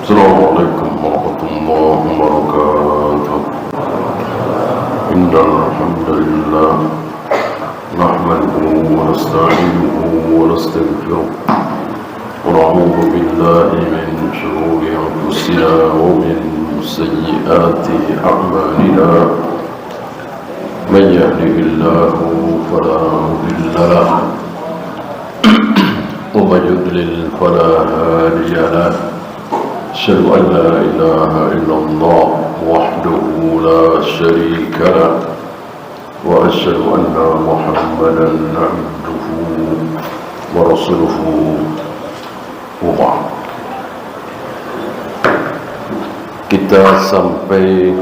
السلام عليكم ورحمة الله وبركاته. إن الحمد لله نحمده ونستعينه ونستغفره ونعوذ بالله من شرور أنفسنا ومن سيئات أعمالنا. من يهده الله فلا مضل له ومن يضلل فلا هادي له. أشهد أن لا إله إلا الله وحده لا شريك له وأشهد أن محمدا عبده ورسوله وبعد. Kita sampai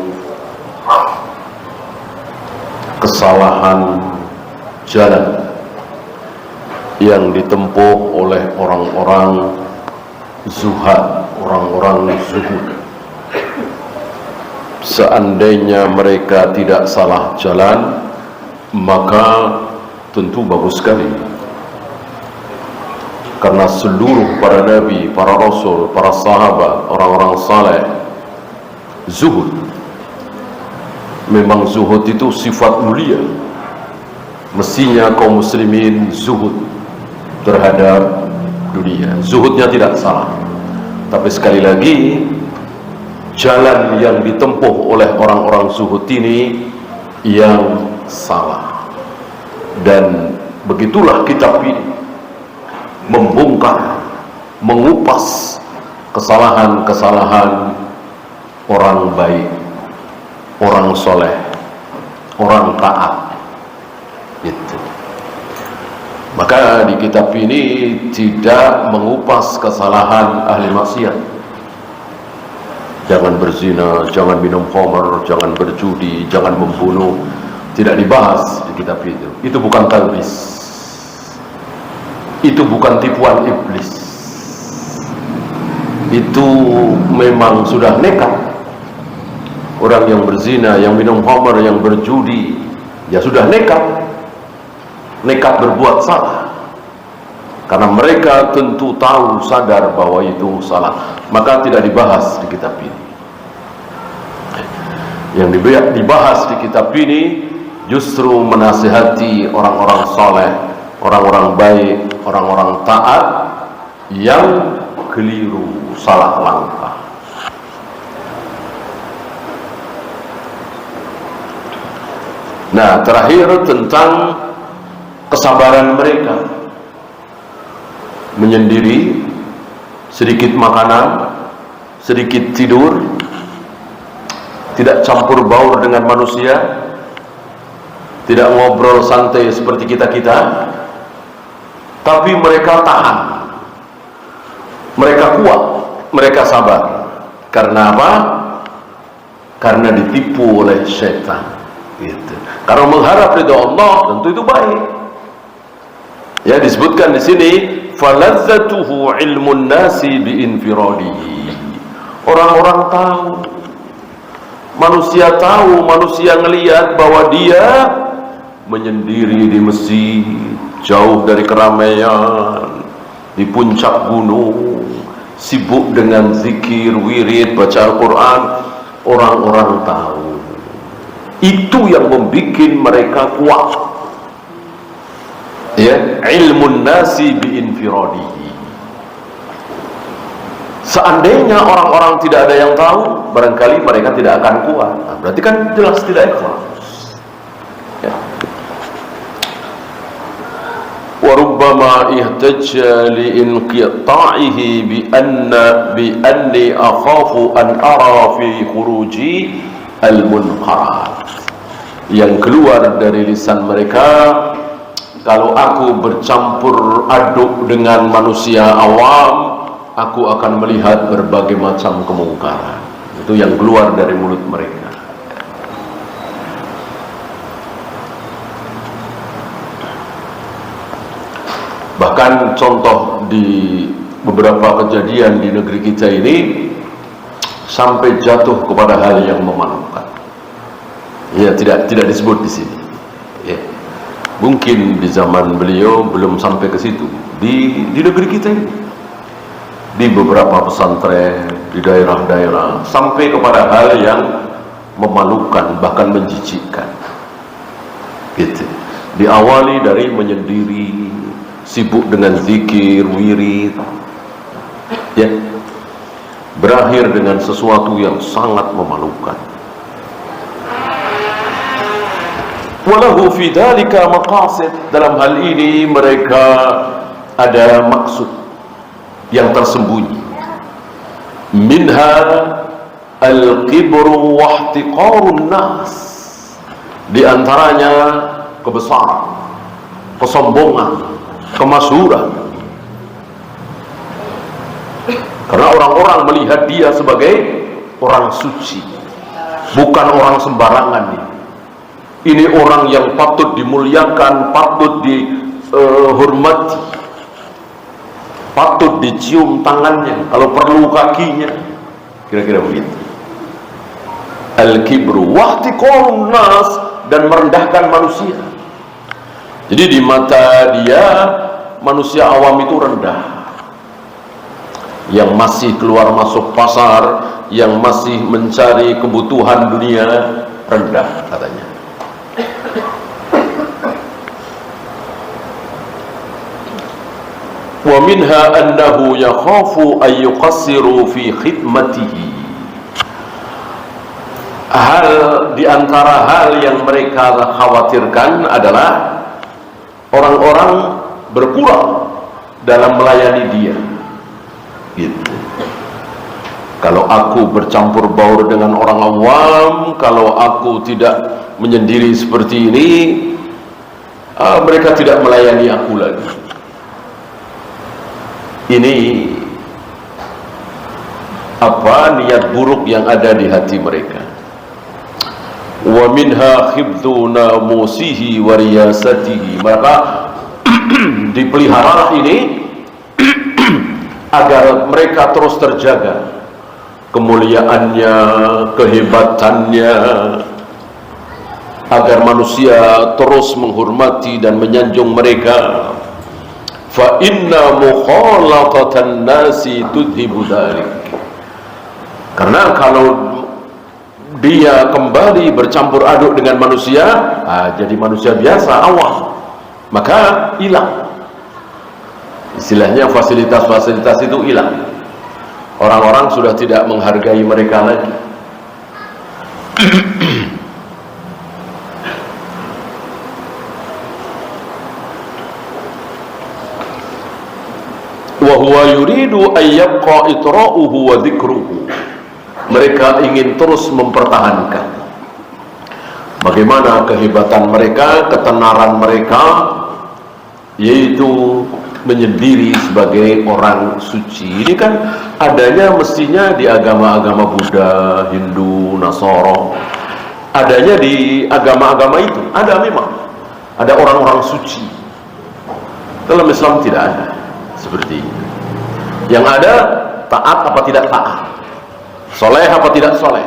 kesalahan jalan yang ditempuh oleh orang-orang zuhad, orang-orang zuhud. Seandainya mereka tidak salah jalan, maka tentu bagus sekali. Karena seluruh para nabi, para rasul, para sahabat, orang-orang saleh zuhud. Memang zuhud itu sifat mulia. Mestinya kaum muslimin zuhud terhadap dunia. Zuhudnya tidak salah. Tapi sekali lagi, jalan yang ditempuh oleh orang-orang zuhud ini yang salah. Dan begitulah kitab ini membongkar, mengupas kesalahan-kesalahan orang baik, orang soleh, orang taat. Itu. Maka di kitab ini tidak mengupas kesalahan ahli maksiat. Jangan berzina, jangan minum khamr, jangan berjudi, jangan membunuh. Tidak dibahas di kitab itu. Itu bukan talbis. Itu bukan tipuan iblis. Itu memang sudah nekat. Orang yang berzina, yang minum khamr, yang berjudi, ya sudah nekat berbuat salah. Karena mereka tentu tahu, sadar bahwa itu salah. Maka tidak dibahas di kitab ini. Yang dibahas di kitab ini justru menasihati orang-orang soleh, orang-orang baik, orang-orang taat yang keliru, salah langkah. Nah, terakhir tentang kesabaran mereka menyendiri, sedikit makanan, sedikit tidur, tidak campur baur dengan manusia, tidak ngobrol santai seperti kita-kita, tapi mereka tahan, mereka kuat, mereka sabar. Karena apa? Karena ditipu oleh syaitan. Gitu. Karena mengharap ridha Allah, tentu itu baik. Ya, disebutkan di sini faladzatuhu ilmun nasi biinfiradihi. Orang-orang tahu, manusia ngelihat bahwa dia menyendiri di masjid, jauh dari keramaian, di puncak gunung, sibuk dengan zikir, wirid, baca Al-Quran. Orang-orang tahu. Itu yang membuat mereka kuat. Ya, ilmun nasi biinfiradihi. Seandainya orang-orang tidak ada yang tahu, barangkali mereka tidak akan kuat. Nah, berarti kan jelas tidak ikhlas. Ya. Wa rubbama ihtajja li inqita'ihi bi anni akhafu an ara fi khuruji al-munqarat. Yang keluar dari lisan mereka, kalau aku bercampur aduk dengan manusia awam, aku akan melihat berbagai macam kemungkaran. Itu yang keluar dari mulut mereka. Bahkan contoh di beberapa kejadian di negeri kita ini sampai jatuh kepada hal yang memalukan. Ya, tidak disebut di sini. Ya. Mungkin di zaman beliau belum sampai ke situ. Di negeri kita ini di beberapa pesantren, di daerah-daerah, sampai kepada hal yang memalukan, bahkan menjijikkan. Gitu. Diawali dari menyendiri, sibuk dengan zikir, wirid, ya, berakhir dengan sesuatu yang sangat memalukan. Walahu fi dzalika maqasid, dalam hal ini mereka ada maksud yang tersembunyi. Minha al-kibru wa ihtiqarun nas, di antaranya kebesaran, kesombongan, kemasyhuran. Karena orang-orang melihat dia sebagai orang suci, bukan orang sembarangan. Ini orang yang patut dimuliakan, patut dihormati, patut dicium tangannya, kalau perlu kakinya. Kira-kira begitu. Al-kibru wahtiqarun nas, dan merendahkan manusia. Jadi di mata dia, manusia awam itu rendah, yang masih keluar masuk pasar, yang masih mencari kebutuhan dunia, rendah katanya. Wa minha annahu yakhafu an yuqassiru fi khidmatihi. Hal di antara hal yang mereka khawatirkan adalah orang-orang berkurang dalam melayani dia. Gitu. Kalau aku bercampur baur dengan orang awam, kalau aku tidak menyendiri seperti ini, mereka tidak melayani aku lagi. Ini apa niat buruk yang ada di hati mereka. Wa minha khibdu namusihi wa riyasatihi, maka dipelihara ini agar mereka terus terjaga kemuliaannya, kehebatannya, agar manusia terus menghormati dan menyanjung mereka. Fa inna mukhalatatan nasi tudhibu dzalik, karena kalau dia kembali bercampur aduk dengan manusia, jadi manusia biasa, awam, maka hilang. Istilahnya fasilitas-fasilitas itu hilang. Orang-orang sudah tidak menghargai mereka lagi. Wa huwa yuridu an yabqa itra'uhu wa dzikruhu. Mereka ingin terus mempertahankan bagaimana kehebatan mereka, ketenaran mereka, yaitu menyendiri sebagai orang suci. Ini kan adanya mestinya di agama-agama Buddha, Hindu, Nasara. Adanya di agama-agama itu, ada memang. Ada orang-orang suci. Dalam Islam tidak ada seperti itu. Yang ada taat apa tidak taat, soleh apa tidak soleh,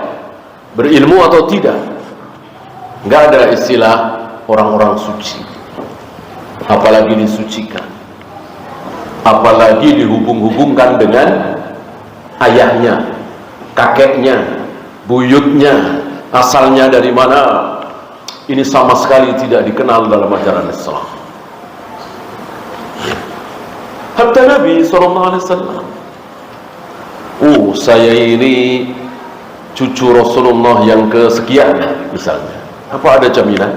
berilmu atau tidak. Nggak ada istilah orang-orang suci, apalagi disucikan, apalagi dihubung-hubungkan dengan ayahnya, kakeknya, buyutnya, asalnya dari mana. Ini sama sekali tidak dikenal dalam ajaran Islam. Hatta Nabi SAW, saya ini cucu Rasulullah yang kesekian misalnya, apa ada jaminan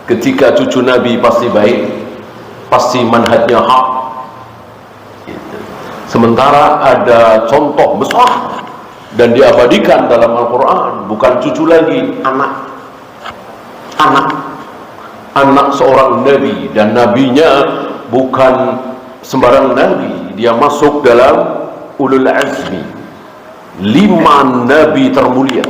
ketika cucu Nabi pasti baik, pasti manhajnya hak? Sementara ada contoh besar dan diabadikan dalam Al-Quran, bukan cucu lagi, anak seorang Nabi, dan nabinya bukan sembarang nabi, dia masuk dalam ulul azmi, 5 nabi termulia.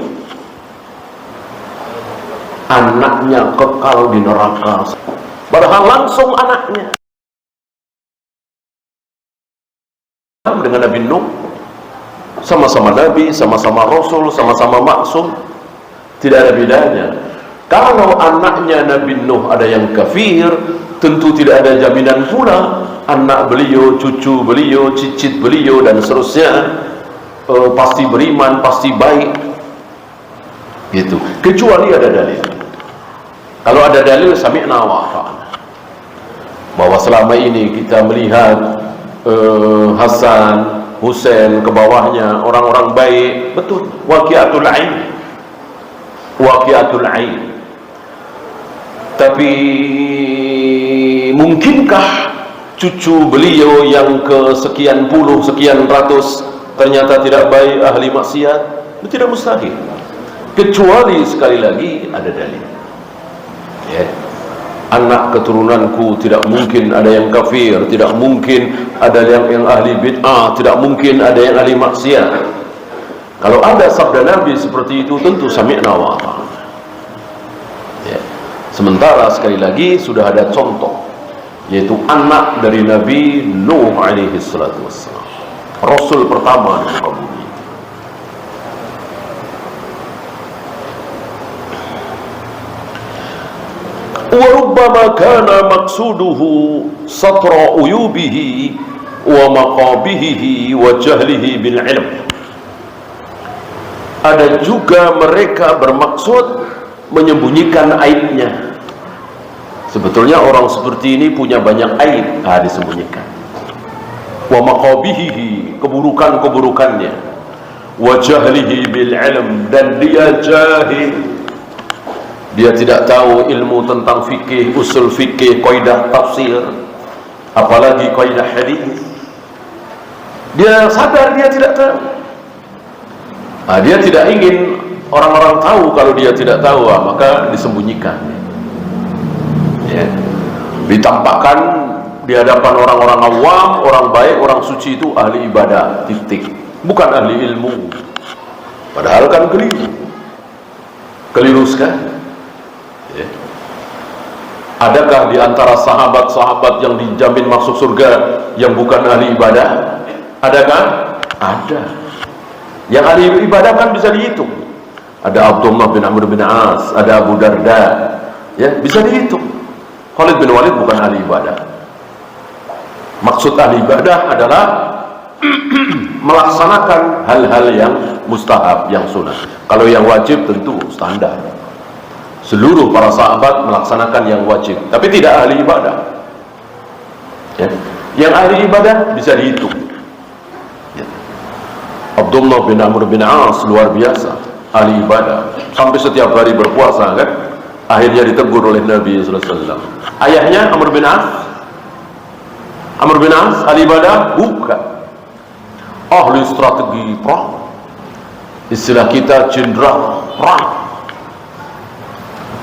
Anaknya kekal di neraka, padahal langsung anaknya dengan Nabi Nuh, sama-sama nabi, sama-sama rasul, sama-sama maksum, tidak ada bedanya. Kalau anaknya Nabi Nuh ada yang kafir, tentu tidak ada jaminan pula anak beliau, cucu beliau, cicit beliau dan seterusnya pasti beriman, pasti baik, gitu. Kecuali ada dalil. Kalau ada dalil sami'na wa ata'na, bahwa selama ini kita melihat Hasan, Husain, ke bawahnya orang-orang baik, betul, waqiatul ain, waqiatul ain. Tapi mungkinkah cucu beliau yang ke sekian puluh, sekian ratus ternyata tidak baik, ahli maksiat? Itu tidak mustahil, kecuali sekali lagi ada dalil. Ya. Anak keturunanku tidak mungkin ada yang kafir, tidak mungkin ada yang ahli bid'ah, tidak mungkin ada yang ahli maksiat. Kalau ada sabda Nabi seperti itu, tentu sami'na wa ata'na. Ya. Sementara sekali lagi sudah ada contoh, yaitu anak dari Nabi Nuh alaihi salatu wassalam, Rasul pertama di muka bumi. Wa rubbama kana maqsuduhu satra uyubihi wa maqabihihi wa jahlihi bil ilm. Ada juga mereka bermaksud menyembunyikan aibnya. Sebetulnya orang seperti ini punya banyak aib, disembunyikan. Wa maqabihihi, keburukan-keburukannya. Wa jahlihi bil ilm, dan dia jahil. Dia tidak tahu ilmu tentang fikih, usul fikih, kaidah tafsir, apalagi kaidah hadis. Dia sadar dia tidak tahu. Dia tidak ingin orang-orang tahu kalau dia tidak tahu, maka disembunyikan. Ya. Ditampakkan di hadapan orang-orang awam, orang baik, orang suci itu ahli ibadah, titik, bukan ahli ilmu. Padahal kan keliru sekali. Ya. Adakah di antara sahabat-sahabat yang dijamin masuk surga yang bukan ahli ibadah? Adakah? Ada. Yang ahli ibadah kan bisa dihitung. Ada Abdullah bin Amr bin As, ada Abu Darda, ya, bisa dihitung. Khalid bin Walid bukan ahli ibadah. Maksud ahli ibadah adalah melaksanakan hal-hal yang mustahab, yang sunnah. Kalau yang wajib tentu standar. Seluruh para sahabat melaksanakan yang wajib, tapi tidak ahli ibadah. Ya. Yang ahli ibadah bisa dihitung. Ya. Abdullah bin Amr bin As luar biasa, ahli ibadah, sampai setiap hari berpuasa, kan? Akhirnya ditegur oleh Nabi sallallahu alaihi wasallam. Ayahnya Amr bin As, ahli ibadah? Bukan. Ahli strategi perang. Istilah kita jenderal perang.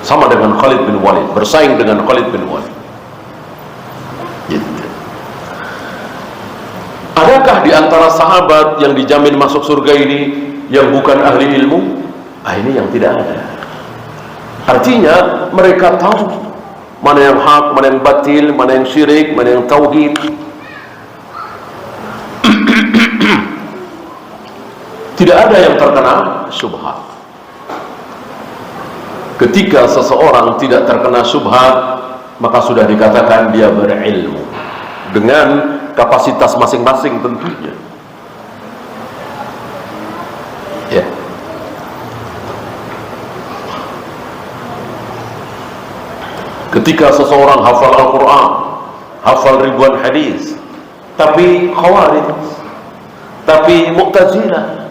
Sama dengan Khalid bin Walid, bersaing dengan Khalid bin Walid. Gitu. Adakah di antara sahabat yang dijamin masuk surga ini yang bukan ahli ilmu? Ini yang tidak ada. Artinya mereka tahu mana yang hak, mana yang batil, mana yang syirik, mana yang tauhid. Tidak ada yang terkena syubhat. Ketika seseorang tidak terkena syubhat, maka sudah dikatakan dia berilmu, dengan kapasitas masing-masing tentunya. Ya. Ketika seseorang hafal Al-Quran, hafal ribuan hadis, tapi Khawarij, tapi Mu'tazilah,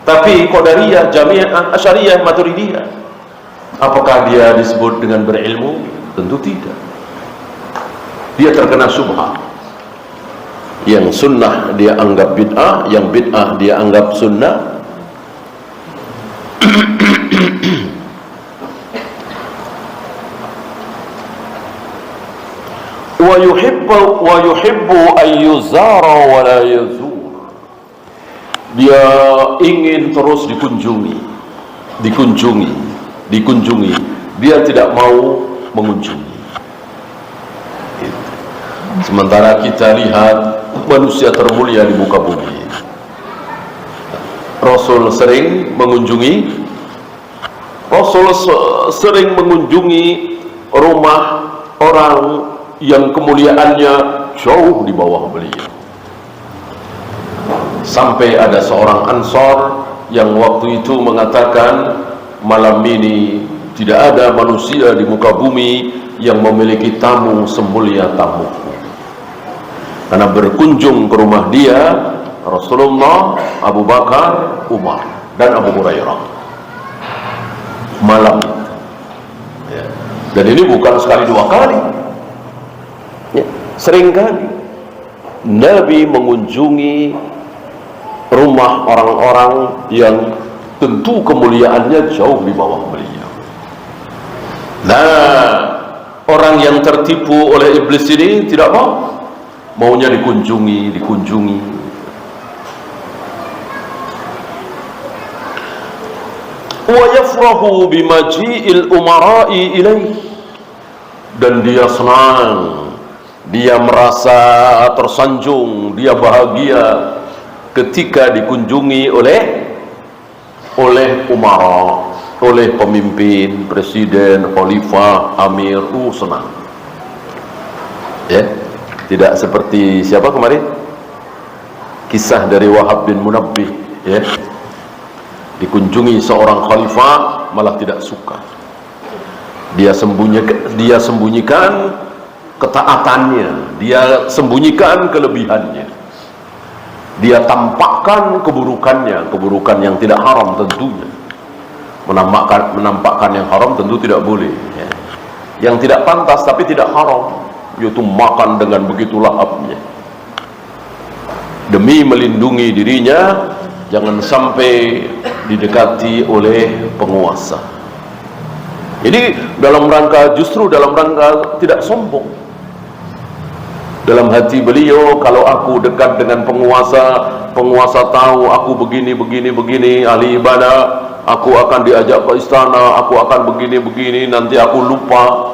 tapi Qadariyah, Jami'ah, Asy'ariyah, Maturidiyah, apakah dia disebut dengan berilmu? Tentu tidak. Dia terkena syubhat. Yang sunnah dia anggap bid'ah, yang bid'ah dia anggap sunnah. wa yuhibbu an yuzara wa la yazur. Dia ingin terus dikunjungi. Dia tidak mau mengunjungi. Sementara kita lihat manusia termulia di muka bumi, Rasul sering mengunjungi rumah orang yang kemuliaannya jauh di bawah beliau. Sampai ada seorang Ansor yang waktu itu mengatakan, malam ini tidak ada manusia di muka bumi yang memiliki tamu semulia tamuku. Karena berkunjung ke rumah dia Rasulullah, Abu Bakar, Umar, dan Abu Hurairah malam itu. Ya. Dan ini bukan sekali dua kali, ya, sering kali Nabi mengunjungi rumah orang-orang yang tentu kemuliaannya jauh di bawah beliau. Nah, orang yang tertipu oleh iblis ini tidak mau, maunya dikunjungi. Wa yafrahu bimaji'il umara'i ilaih, dan dia senang, dia merasa tersanjung, dia bahagia ketika dikunjungi oleh umara, oleh pemimpin, presiden, khalifah, amir. Senang, ya. Tidak seperti siapa kemarin, kisah dari Wahab bin Munabbih, ya, dikunjungi seorang khalifah malah tidak suka. Dia sembunyikan ketaatannya, dia sembunyikan kelebihannya, dia tampakkan keburukan yang tidak haram tentunya. Menampakkan yang haram tentu tidak boleh, ya. Yang tidak pantas tapi tidak haram, yaitu makan dengan begitu lahapnya. Demi melindungi dirinya jangan sampai didekati oleh penguasa. Ini justru dalam rangka tidak sombong. Dalam hati beliau, kalau aku dekat dengan penguasa tahu aku begini, ahli ibadah, aku akan diajak ke istana, aku akan begini, nanti aku lupa.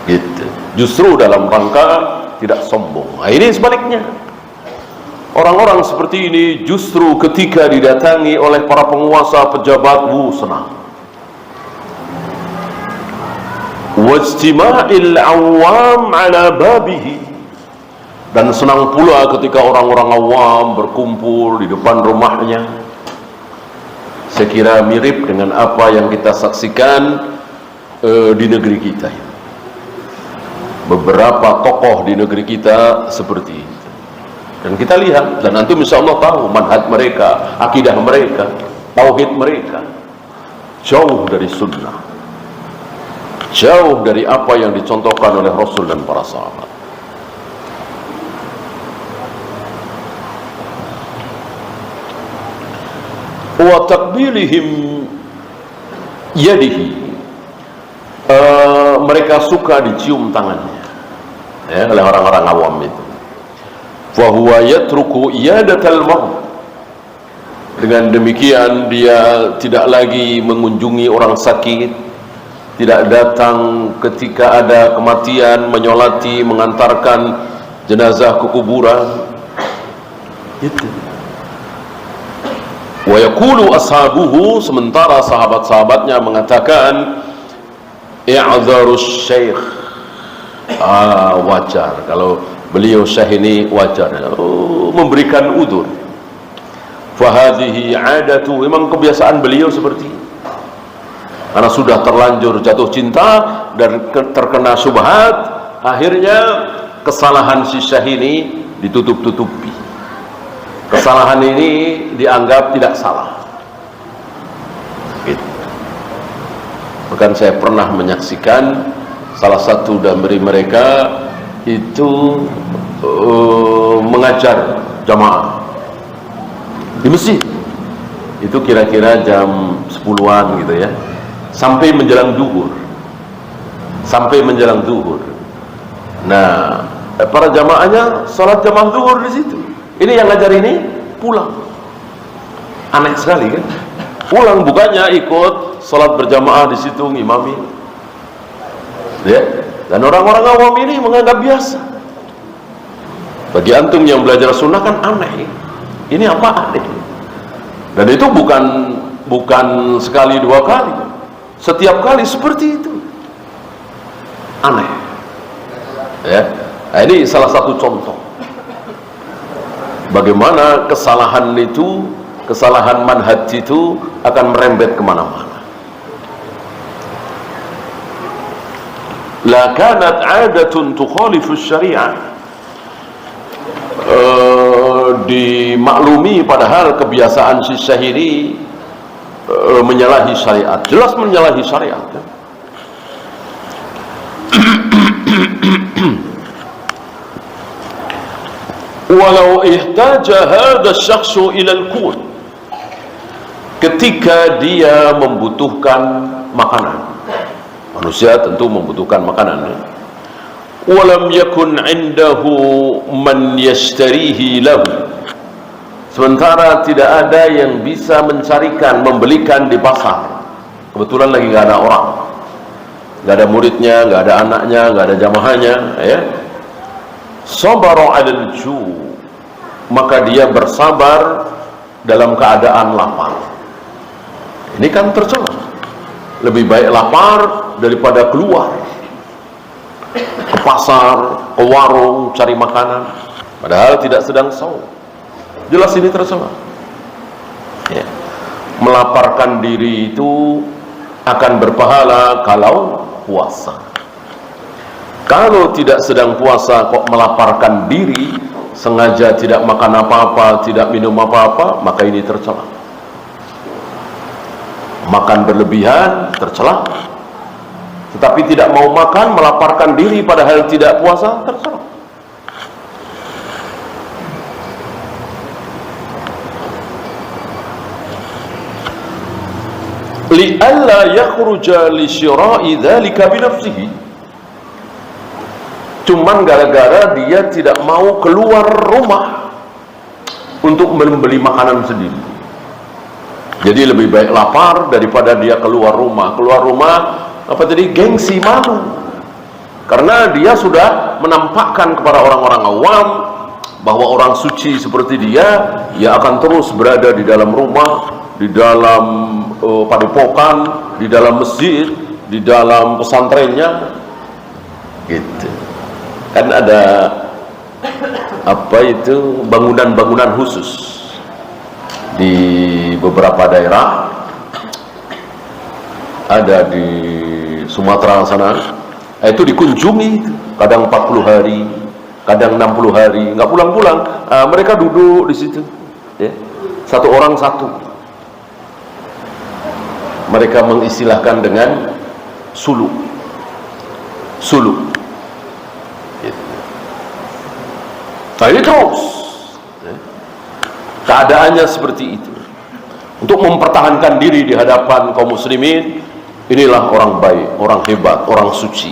Gitu. Justru dalam rangka tidak sombong. Nah, ini sebaliknya. Orang-orang seperti ini justru ketika didatangi oleh para penguasa, pejabat, senang. Wajtima'il awam ala babihi, dan senang pula ketika orang-orang awam berkumpul di depan rumahnya. Saya kira mirip dengan apa yang kita saksikan di negeri kita. Beberapa tokoh di negeri kita seperti itu, dan kita lihat, dan antum insya Allah tahu manhaj mereka, akidah mereka, tauhid mereka jauh dari sunnah, jauh dari apa yang dicontohkan oleh Rasul dan para sahabat. Wa taqbilihim yadihi, mereka suka dicium tangannya, ya, oleh orang-orang awam itu. Fa huwa yatruku iyadatal maut, dengan demikian dia tidak lagi mengunjungi orang sakit, tidak datang ketika ada kematian, menyolati, mengantarkan jenazah ke kuburan. Itu. Wa yaqulu ashabuhu, sementara sahabat-sahabatnya mengatakan, i'dzarus syekh. Wajar kalau beliau syekh ini, wajar, memberikan udzur. Fa hadhihi 'adatu, memang kebiasaan beliau seperti ini. Karena sudah terlanjur jatuh cinta dan terkena syubhat, akhirnya kesalahan si syekh ini ditutup-tutupi. Kesalahan ini dianggap tidak salah. Gitu. Bahkan saya pernah menyaksikan salah satu dari mereka itu mengajar jamaah di masjid. Itu kira-kira jam 10-an gitu ya, sampai menjelang zuhur. Nah, para jamaahnya salat jamaah zuhur di situ. Ini yang ngajar ini pulang. Aneh sekali kan? Pulang, bukannya ikut salat berjamaah di situ ngimami. Ya. Dan orang-orang awam ini menganggap biasa. Bagi antum yang belajar sunnah kan aneh. Ini apa aneh? Dan itu bukan sekali dua kali. Setiap kali seperti itu. Aneh. Ya. Nah, ini salah satu contoh bagaimana kesalahan itu, kesalahan manhaj itu akan merembet kemana-mana. La kanat 'adatun tukhalifu syariah. Dimaklumi padahal kebiasaan si Syahiri menyalahi syariat, jelas menyalahi syariat. Walau ihtaja hadha syakhsu ila al-qut, ketika dia membutuhkan makanan, manusia tentu membutuhkan makanan, walam yakun indahu man yashtarihi lahu, sementara tidak ada yang bisa mencarikan, membelikan di pasar, kebetulan lagi nggak ada orang, nggak ada muridnya, nggak ada anaknya, nggak ada jamaahnya, ya. Sabara 'alal ju', maka dia bersabar dalam keadaan lapar. Ini kan tercela. Lebih baik lapar daripada keluar ke pasar, ke warung cari makanan, padahal tidak sedang saum. Jelas ini tercela. Ya. Melaparkan diri itu akan berpahala kalau puasa. Kalau tidak sedang puasa kok melaparkan diri, sengaja tidak makan apa-apa, tidak minum apa-apa, maka ini tercela. Makan berlebihan tercela, tetapi tidak mau makan, melaparkan diri padahal tidak puasa, tercela. Li'alla yakhruja li syira'i dzalika bi nafsihi, cuman gara-gara dia tidak mau keluar rumah untuk membeli makanan sendiri. Jadi lebih baik lapar daripada dia keluar rumah. Keluar rumah apa tadi? Gengsi, malu. Karena dia sudah menampakkan kepada orang-orang awam bahwa orang suci seperti dia akan terus berada di dalam rumah, di dalam padepokan, di dalam masjid, di dalam pesantrennya, gitu. Kan ada apa itu, bangunan-bangunan khusus di beberapa daerah, ada di Sumatera sana, itu dikunjungi kadang 40 hari, kadang 60 hari, nggak pulang-pulang. Mereka duduk di situ, ya. Satu orang satu. Mereka mengistilahkan dengan suluk. Nah, ini terus keadaannya seperti itu. Untuk mempertahankan diri di hadapan kaum muslimin, inilah orang baik, orang hebat, orang suci.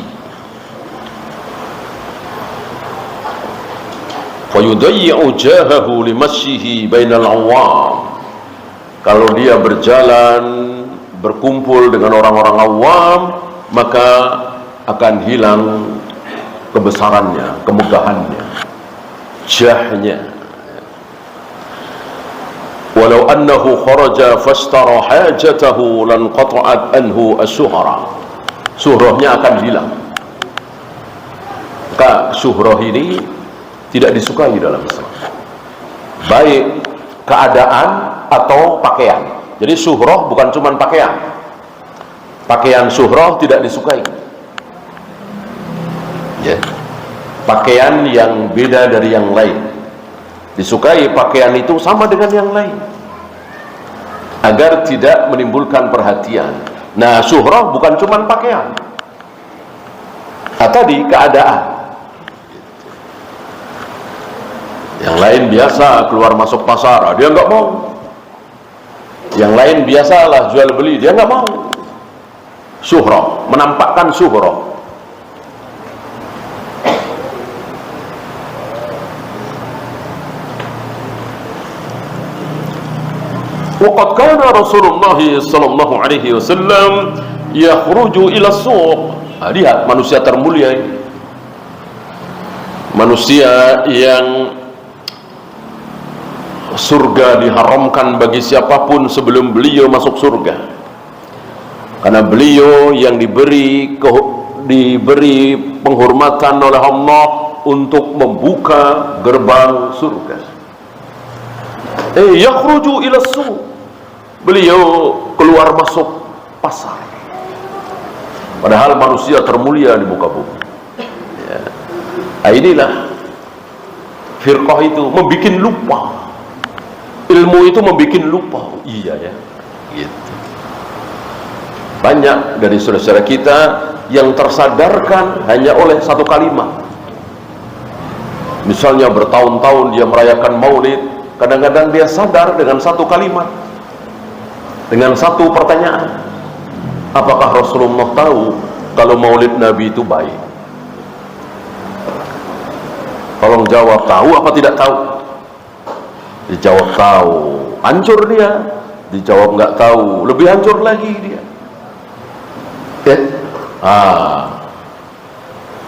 Fayudayyi'u jahahu limasyihi bainal awam. Kalau dia berjalan, berkumpul dengan orang-orang awam, maka akan hilang kebesarannya, kemegahannya, jahnya. Walau annahu kharaja fashtara hajatahu lan qata'at anhu as-suhra. Suhrahnya akan hilang. Maka suhrah ini tidak disukai dalam Islam, baik keadaan atau pakaian. Jadi suhrah bukan cuma pakaian. Pakaian suhrah tidak disukai, ya. Pakaian yang beda dari yang lain disukai. Pakaian itu sama dengan yang lain agar tidak menimbulkan perhatian. Nah, suhrah bukan cuma pakaian, tadi keadaan. Yang lain biasa keluar masuk pasar, dia nggak mau. Yang lain biasalah jual beli, dia nggak mau. Suhrah, menampakkan suhrah. Waqad kana Rasulullah sallallahu alaihi wasallam yakhruju ila suq. Lihat manusia termulia ini, manusia yang surga diharamkan bagi siapapun sebelum beliau masuk surga, karena beliau yang diberi penghormatan oleh Allah untuk membuka gerbang surga. Yakhruju ila suq, beliau keluar masuk pasar, padahal manusia termulia di muka bumi. Ya. Inilah firqah itu membikin lupa, ilmu itu membikin lupa. Iya ya, gitu. Banyak dari saudara-saudara kita yang tersadarkan hanya oleh satu kalimat. Misalnya bertahun-tahun dia merayakan maulid, kadang-kadang dia sadar dengan satu kalimat, dengan satu pertanyaan. Apakah Rasulullah tahu kalau maulid Nabi itu baik? Tolong jawab, tahu apa tidak tahu? Dijawab tahu, hancur dia. Dijawab nggak tahu, lebih hancur lagi dia.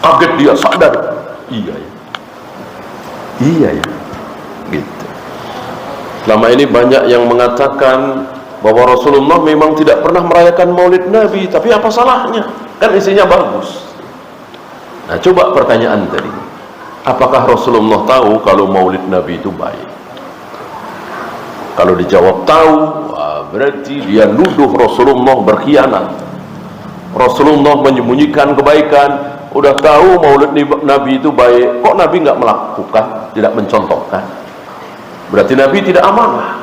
Kaget dia, sadar. Iya ya, iya ya, gitu. Selama ini banyak yang mengatakan bahwa Rasulullah memang tidak pernah merayakan maulid Nabi, tapi apa salahnya? Kan isinya bagus. Nah, coba pertanyaan tadi, apakah Rasulullah tahu kalau maulid Nabi itu baik? Kalau dijawab tahu, berarti dia nuduh Rasulullah berkhianat. Rasulullah menyembunyikan kebaikan. Udah tahu maulid Nabi itu baik, kok Nabi nggak melakukan, tidak mencontohkan? Berarti Nabi tidak amanah.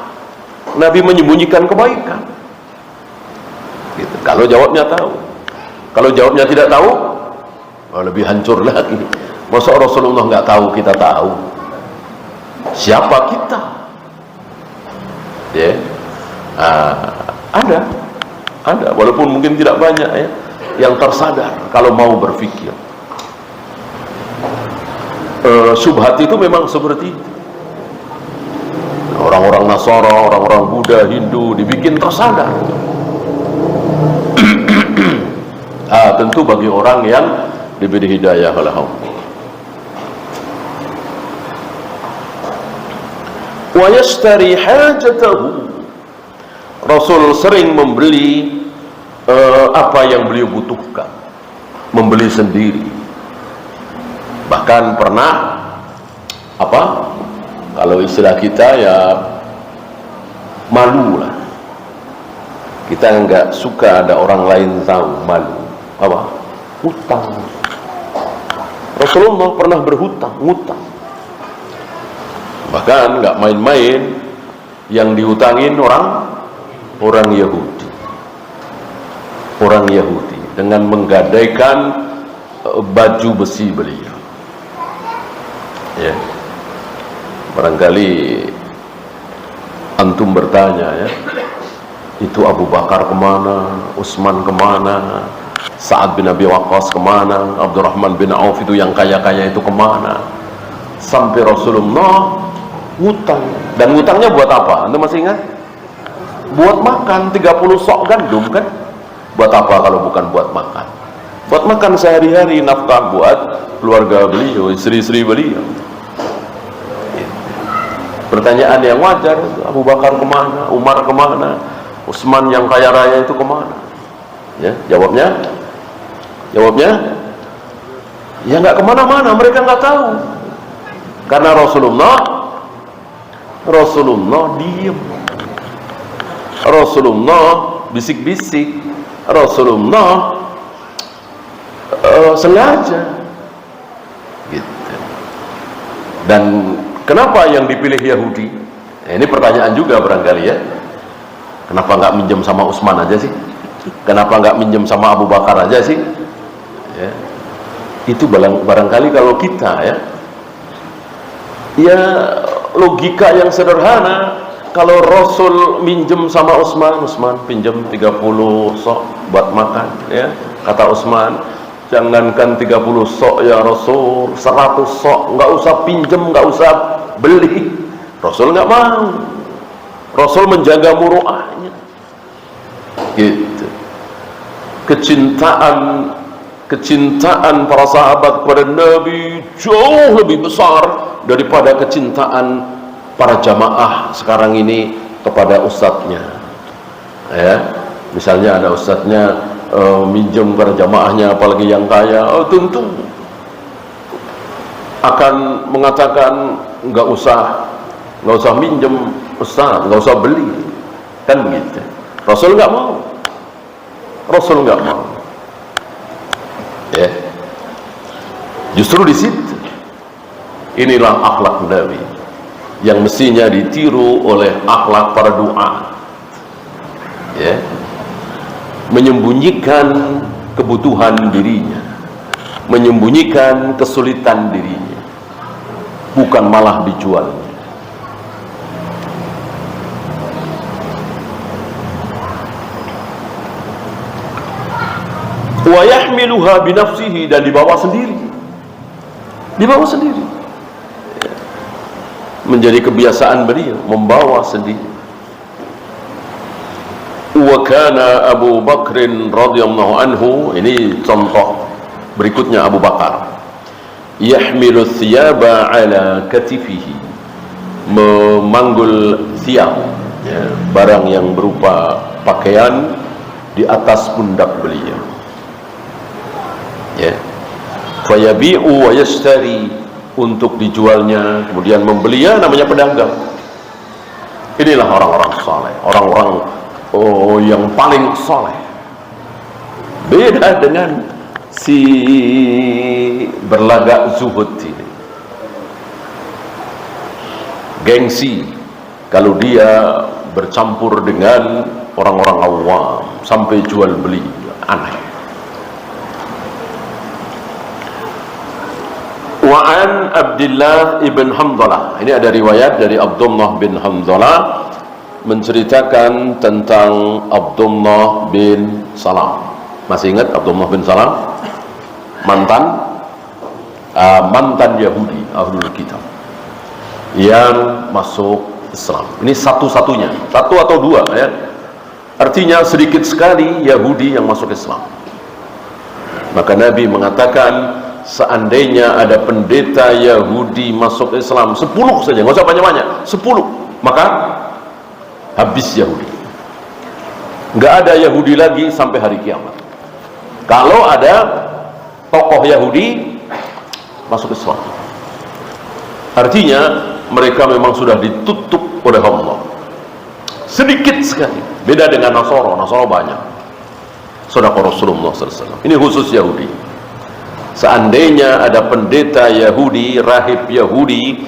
Nabi menyembunyikan kebaikan. Gitu. Kalau jawabnya tahu, kalau jawabnya tidak tahu, lebih hancur lagi. Masa Rasulullah nggak tahu, kita tahu? Siapa kita? Ya, ada, walaupun mungkin tidak banyak ya, yang tersadar kalau mau berpikir. Syubhat itu memang seperti itu. Orang-orang Nasara, orang-orang Buddha, Hindu dibikin tersadar. Tentu bagi orang yang diberi hidayah oleh Allah. Wa yashtari hajatahu, Rasul sering membeli apa yang beliau butuhkan, membeli sendiri. Bahkan pernah kalau istilah kita ya malu lah, kita nggak suka ada orang lain tahu, malu. Hutang. Rasulullah pernah berhutang, ngutang. Bahkan nggak main-main, yang dihutangin orang Yahudi. Orang Yahudi dengan menggadaikan baju besi beliau. Ya. Barangkali antum bertanya ya, itu Abu Bakar kemana, Utsman kemana, Sa'ad bin Abi Waqqas kemana, Abdurrahman bin Auf itu yang kaya-kaya itu kemana? Sampai Rasulullah ngutang. Dan ngutangnya buat apa? Anda masih ingat? Buat makan 30 sok gandum kan? Buat apa kalau bukan buat makan? Buat makan sehari-hari, nafkah buat keluarga beliau, istri-istri beliau. Pertanyaan yang wajar, Abu Bakar kemana, Umar kemana, Utsman yang kaya raya itu kemana? Ya, jawabnya ya nggak kemana-mana, mereka nggak tahu. Karena Rasulullah diem, Rasulullah bisik-bisik, Rasulullah sengaja gitu. Dan kenapa yang dipilih Yahudi? Ini pertanyaan juga barangkali ya. Kenapa nggak minjem sama Utsman aja sih? Kenapa nggak minjem sama Abu Bakar aja sih? Ya. Itu barangkali kalau kita ya logika yang sederhana. Kalau Rasul minjem sama Utsman pinjem 30 sok buat makan ya. Kata Utsman, jangankan 30 sok ya Rasul, 100 sok, nggak usah pinjem, nggak usah beli. Rasul nggak mau. Rasul menjaga muruahnya gitu. Kecintaan para sahabat kepada Nabi jauh lebih besar daripada kecintaan para jamaah sekarang ini kepada ustadznya ya. Misalnya ada ustadznya minjem kepada jamaahnya, apalagi yang kaya, tentu akan mengatakan nggak usah minjem Ustaz, nggak usah beli, kan begitu. Rasul nggak mau. Ya, justru di situ inilah akhlak Nabi yang mestinya ditiru oleh akhlak para du'a. Ya, menyembunyikan kebutuhan dirinya, menyembunyikan kesulitan dirinya, bukan malah dijualnya. Wa yahmiluha binafsihi, dan dibawa sendiri, menjadi kebiasaan beliau membawa sendiri. Wa kana Abu Bakrin radhiyallahu anhu, ini contoh berikutnya Abu Bakar, yahmilu thiyaba ala katifihi, memanggul thiyab, ya, barang yang berupa pakaian, di atas pundak beliau. Ya, fayabi'u wa yashtari, untuk dijualnya kemudian membelinya, namanya pedagang. Inilah orang-orang saleh, orang-orang yang paling saleh. Beda dengan si berlagak zuhud ini, gengsi, kalau dia bercampur dengan orang-orang awam sampai jual beli, aneh. Wa'an Abdullah ibn Hamdalah, ini ada riwayat dari Abdullah bin Hamdalah menceritakan tentang Abdullah bin Salam. Masih ingat Abdullah bin Salam? Mantan Yahudi Ahlul Kitab yang masuk Islam. Ini satu-satunya, satu atau dua, ya. Artinya sedikit sekali Yahudi yang masuk Islam. Maka Nabi mengatakan, seandainya ada pendeta Yahudi masuk Islam 10 saja, nggak usah banyak-banyak, 10, maka habis Yahudi. Nggak ada Yahudi lagi sampai hari kiamat. Kalau ada tokoh Yahudi masuk Islam, artinya mereka memang sudah ditutup oleh Allah. Sedikit sekali, beda dengan Nasara. Nasara banyak. Sedekah Rasulullah SAW. Ini khusus Yahudi. Seandainya ada pendeta Yahudi, rahib Yahudi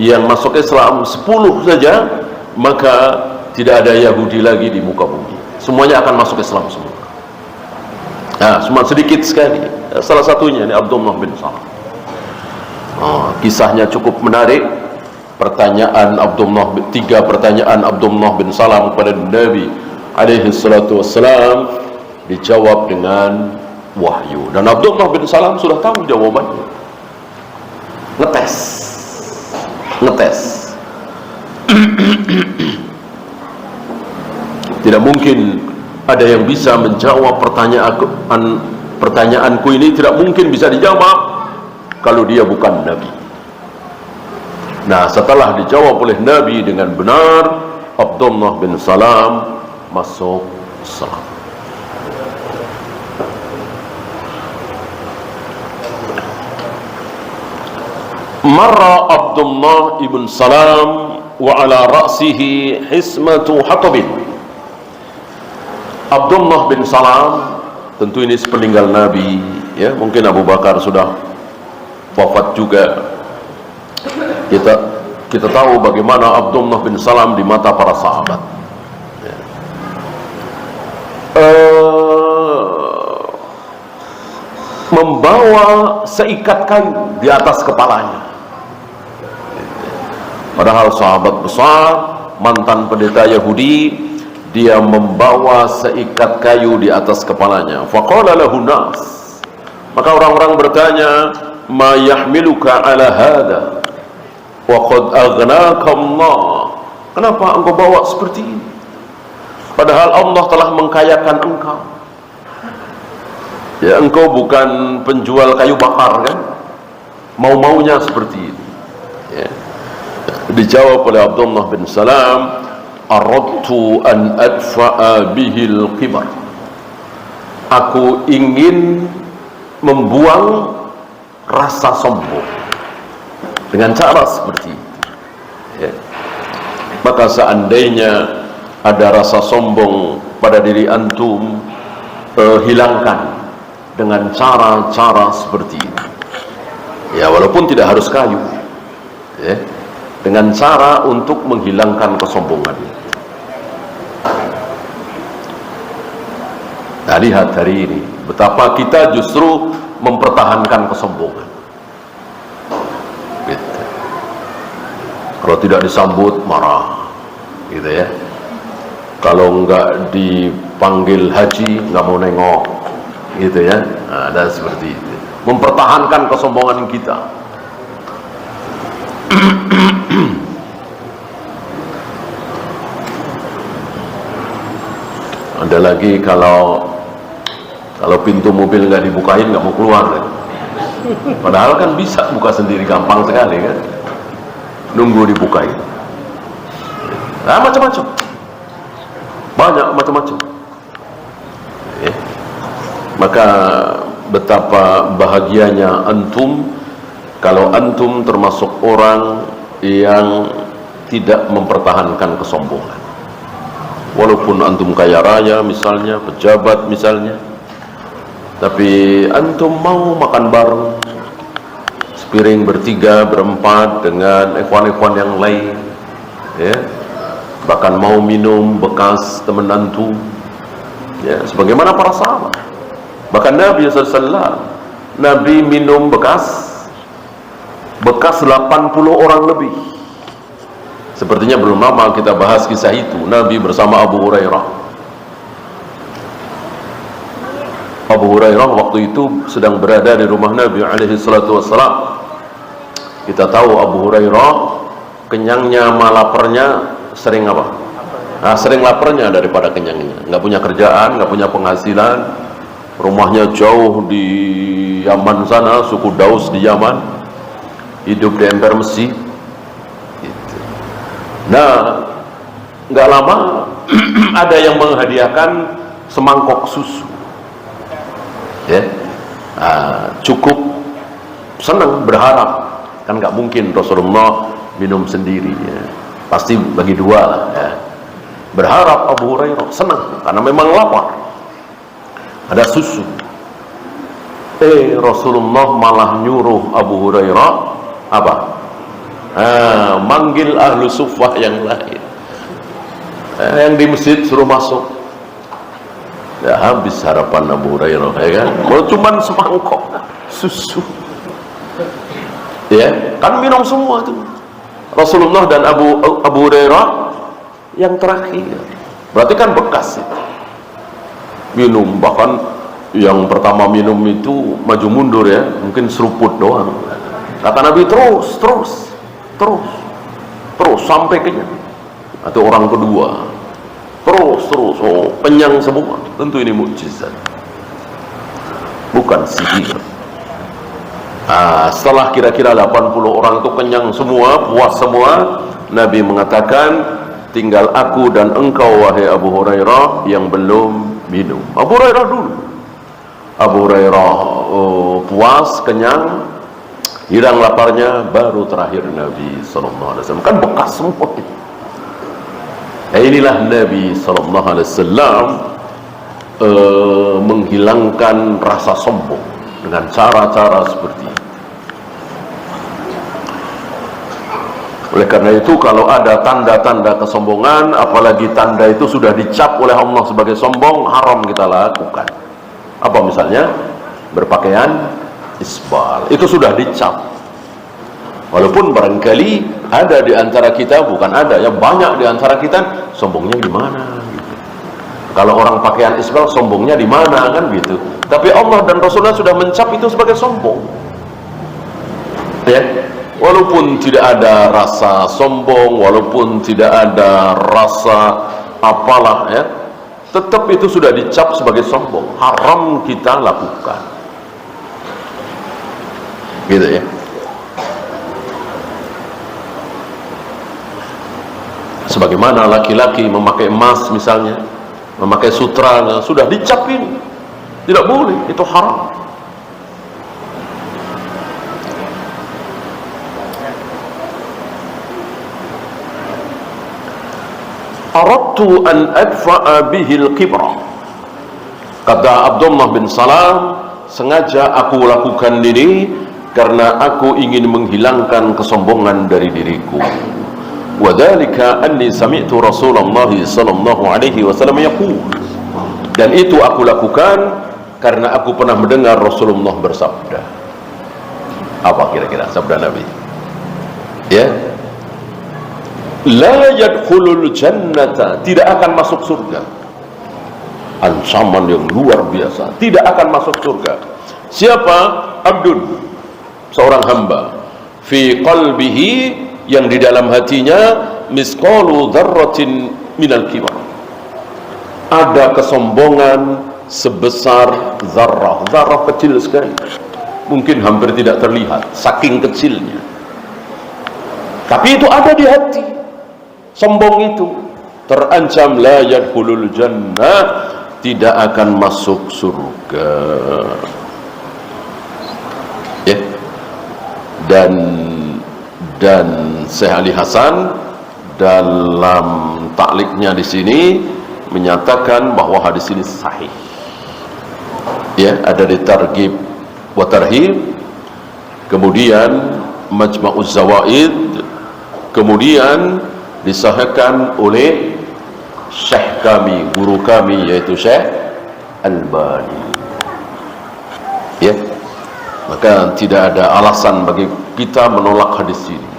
yang masuk Islam 10 saja, maka tidak ada Yahudi lagi di muka bumi. Semuanya akan masuk Islam semua. Nah, cuma sedikit sekali. Salah satunya ini Abdullah bin Salam. Kisahnya cukup menarik. Tiga pertanyaan Abdullah bin Salam kepada Nabi alaihi salatu wassalam dijawab dengan wahyu, dan Abdullah bin Salam sudah tahu jawabannya. Ngetes. Tidak mungkin ada yang bisa menjawab pertanyaanku ini, tidak mungkin bisa dijawab kalau dia bukan Nabi. Nah, setelah dijawab oleh Nabi dengan benar, Abdullah bin Salam masuk Islam. Marra Abdullah ibn Salam wa ala ra'sihi hismatu hatabin. Abdullah bin Salam, tentu ini sepeninggal Nabi, ya, mungkin Abu Bakar sudah wafat juga. Kita tahu bagaimana Abdullah bin Salam di mata para sahabat. Membawa seikat kayu di atas kepalanya. Padahal sahabat besar, mantan pendeta Yahudi, dia membawa seikat kayu di atas kepalanya. Faqala lahu nas, maka orang-orang bertanya, ma yahmiluka ala hada wa qad aghnaka Allah, kenapa engkau bawa seperti ini, padahal Allah telah mengkayakan engkau. Ya, engkau bukan penjual kayu bakar, kan? Mau-maunya seperti ini, ya. Dijawab oleh Abdullah bin Salam, aradtu an adfa'a bihil kibar, aku ingin membuang rasa sombong, dengan cara seperti itu, ya. Maka seandainya ada rasa sombong pada diri antum, hilangkan dengan cara-cara seperti ini, ya, walaupun tidak harus kayu, ya, dengan cara untuk menghilangkan kesombongan. Nah, lihat hari ini betapa kita justru mempertahankan kesombongan, gitu. Kalau tidak disambut marah, gitu ya. Kalau enggak dipanggil haji nggak mau nengok, gitu ya. Nah, dan seperti itu mempertahankan kesombongan kita. Ada lagi kalau pintu mobil nggak dibukain nggak mau keluar, padahal kan bisa buka sendiri, gampang sekali kan, nunggu dibukain. Nah, macam-macam, banyak macam-macam, ya. Maka betapa bahagianya antum kalau antum termasuk orang yang tidak mempertahankan kesombongan. Walaupun antum kaya raya misalnya, pejabat misalnya, tapi antum mau makan bareng sepiring bertiga, berempat dengan ikhwan-ikhwan yang lain, ya, bahkan mau minum bekas teman antum, ya, sebagaimana para sahabat. Bahkan Nabi SAW, Nabi minum bekas 80 orang lebih. Sepertinya belum lama kita bahas kisah itu, Nabi bersama Abu Hurairah. Abu Hurairah waktu itu sedang berada di rumah Nabi SAW. Kita tahu Abu Hurairah kenyangnya sama laparnya sering apa? Nah, sering laparnya daripada kenyangnya. Nggak punya kerjaan, nggak punya penghasilan, rumahnya jauh di Yaman sana, suku Daus di Yaman, hidup di emper Mesir. Nah, nggak lama ada yang menghadiahkan semangkok susu, ya. Cukup senang, berharap, kan nggak mungkin Rasulullah minum sendiri, ya. Pasti bagi dua lah, ya. Berharap Abu Hurairah senang karena memang lapar, ada susu. Rasulullah malah nyuruh Abu Hurairah apa? Manggil ahlu suffah yang lain, yang di masjid suruh masuk. Ya, habis harapan Abu Hurairah, ya kan? Kalau cuman semangkok susu, ya kan, minum semua tuh Rasulullah dan Abu Hurairah yang terakhir. Berarti kan bekas itu minum, bahkan yang pertama minum itu maju mundur, ya, mungkin seruput doang. Kata Nabi terus sampai kenyang. Atau orang kedua terus, oh, kenyang semua. Tentu ini mukjizat, bukan sihir. Setelah kira-kira 80 orang itu kenyang semua, puas semua, Nabi mengatakan, tinggal aku dan engkau wahai Abu Hurairah yang belum minum. Abu Hurairah dulu. Abu Hurairah puas, kenyang, hilang laparnya, baru terakhir Nabi SAW. Kan bekas semua. Inilah Nabi SAW menghilangkan rasa sombong dengan cara-cara seperti itu. Oleh karena itu, kalau ada tanda-tanda kesombongan, apalagi tanda itu sudah dicap oleh Allah sebagai sombong, haram kita lakukan. Apa misalnya? Berpakaian isbal, itu sudah dicap. Walaupun barangkali ada di antara kita, bukan ada, ya banyak di antara kita, sombongnya di mana gitu. Kalau orang pakaian isbal, sombongnya di mana kan gitu. Tapi Allah dan Rasulullah sudah mencap itu sebagai sombong, ya. Walaupun tidak ada rasa sombong, walaupun tidak ada rasa apalah, ya, tetap itu sudah dicap sebagai sombong, haram kita lakukan, gitu ya. Sebagaimana laki-laki memakai emas misalnya, memakai sutra, sudah dicapin tidak boleh, itu haram. aradtu an adfa'a bihil kibra. Kata Abdullah bin Salam, sengaja aku lakukan ini karena aku ingin menghilangkan kesombongan dari diriku. Wa dzalika anni sami'tu Rasulullah sallallahu alaihi wasallam yaqul. Dan itu aku lakukan karena aku pernah mendengar Rasulullah bersabda. Apa kira-kira sabda Nabi? Ya. La yadkhulul jannata, tidak akan masuk surga. Ancaman yang luar biasa, tidak akan masuk surga. Siapa? Abdun, seorang hamba, fi qalbihi, yang di dalam hatinya misqalu dzarratin minal kibar, ada kesombongan sebesar zarrah. Zarrah kecil sekali, mungkin hampir tidak terlihat saking kecilnya, tapi itu ada di hati. Sombong itu terancam la yadkhulul jannah, tidak akan masuk surga. Ya. Dan Syekh Ali Hasan dalam takliknya di sini menyatakan bahwa hadis ini sahih. Ya, ada di Targhib wa Tarhib, kemudian Majma'uz Zawaid, kemudian disahihkan oleh Syekh kami, guru kami, yaitu Syekh Albani. Ya, maka tidak ada alasan bagi kita menolak hadis ini.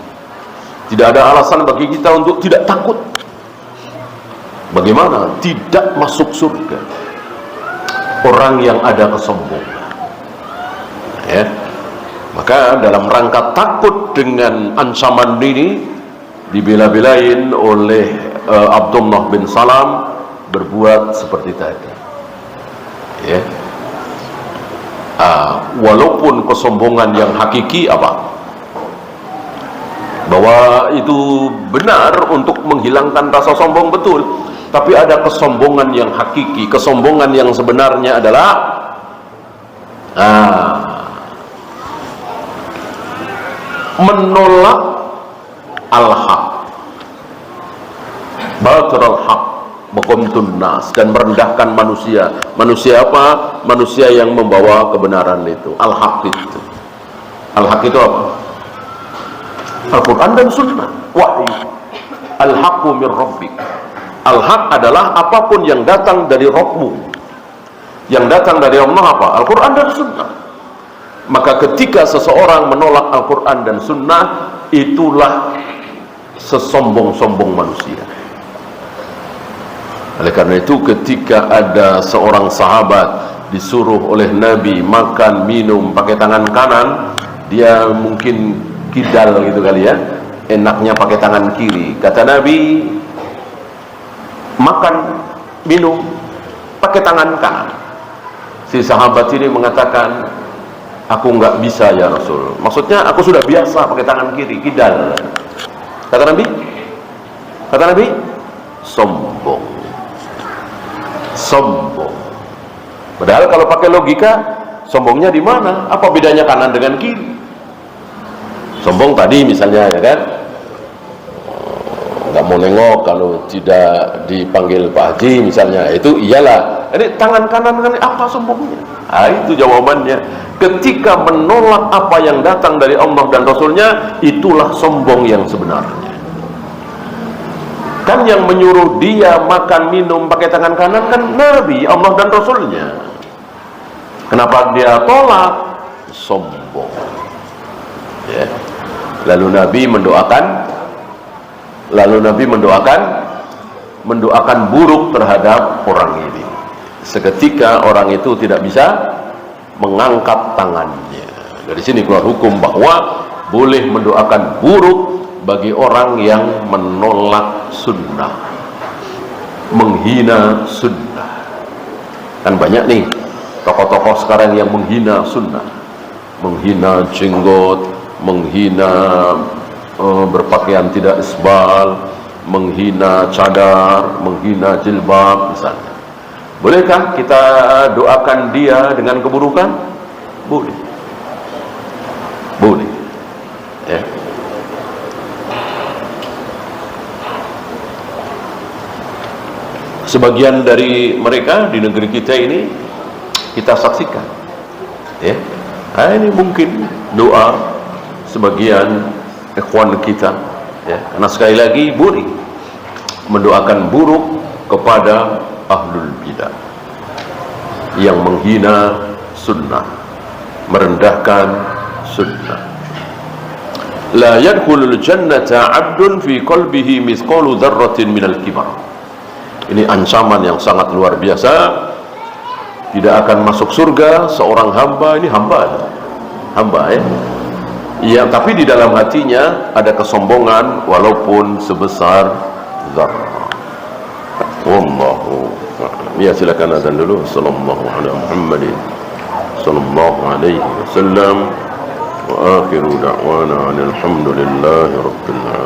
Tidak ada alasan bagi kita untuk tidak takut. Bagaimana tidak masuk surga orang yang ada kesombongan? Ya, maka dalam rangka takut dengan ancaman ini, dibela-belain oleh Abdullah bin Salam berbuat seperti tadi. Ya. Walaupun kesombongan yang hakiki apa? Bahwa itu benar untuk menghilangkan rasa sombong, betul. Tapi ada kesombongan yang hakiki. Kesombongan yang sebenarnya adalah menolak al-haq, batal haq, bakomtun nas, dan merendahkan manusia. Manusia apa? Manusia yang membawa kebenaran itu. Al-haq itu. Al-haq itu apa? Al-Quran dan Sunnah, wahyu. Al-haqqu min rabbik. Al-haq adalah apapun yang datang dari Rabbmu, yang datang dari Allah apa? Al-Quran dan Sunnah. Maka ketika seseorang menolak Al-Quran dan Sunnah, itulah sesombong-sombong manusia. Oleh karena itu, ketika ada seorang sahabat disuruh oleh Nabi makan minum pakai tangan kanan, dia mungkin kidal gitu kali ya, enaknya pakai tangan kiri. Kata Nabi, makan minum pakai tangan kanan. Si sahabat ini mengatakan, aku nggak bisa ya Rasul. Maksudnya aku sudah biasa pakai tangan kiri, kidal. Kata Nabi, sombong. Sombong. Padahal kalau pakai logika, sombongnya di mana? Apa bedanya kanan dengan kiri? Sombong tadi misalnya, ya kan, nggak mau nengok kalau tidak dipanggil Pak Haji misalnya, itu iyalah. Ini tangan kanan kan apa sombongnya? Itu jawabannya. Ketika menolak apa yang datang dari Allah dan Rasulnya, itulah sombong yang sebenarnya. Kan yang menyuruh dia makan minum pakai tangan kanan kan Nabi, Allah dan Rasulnya. Kenapa dia tolak? Sombong. Ya. Lalu Nabi mendoakan buruk terhadap orang ini. Seketika orang itu tidak bisa mengangkat tangannya. Dari sini keluar hukum bahwa boleh mendoakan buruk bagi orang yang menolak sunnah, menghina sunnah. Kan banyak nih tokoh-tokoh sekarang yang menghina sunnah, menghina jenggot, menghina berpakaian tidak isbal, menghina cadar, menghina jilbab misalnya. Bolehkah kita doakan dia dengan keburukan? Boleh. Boleh. Ya. Sebagian dari mereka di negeri kita ini kita saksikan, ya. Ini mungkin doa sebagian ikhwan kita, ya. Karena sekali lagi boleh mendoakan buruk kepada ahlul bidah yang menghina sunnah, merendahkan sunnah. La yadkhulul jannata 'abdun fi qalbihi mithqalu dzarratin minal kibar. Ini ancaman yang sangat luar biasa. Tidak akan masuk surga seorang hamba, ini hamba ya. Ya, tapi di dalam hatinya ada kesombongan walaupun sebesar zarrah. Wallahu a'lam. Ya, silakan azan dulu. Sallallahu alaihi Muhammadin sallallahu alaihi wasallam. Wa akhiru da'wana alhamdulillahi rabbil alamin.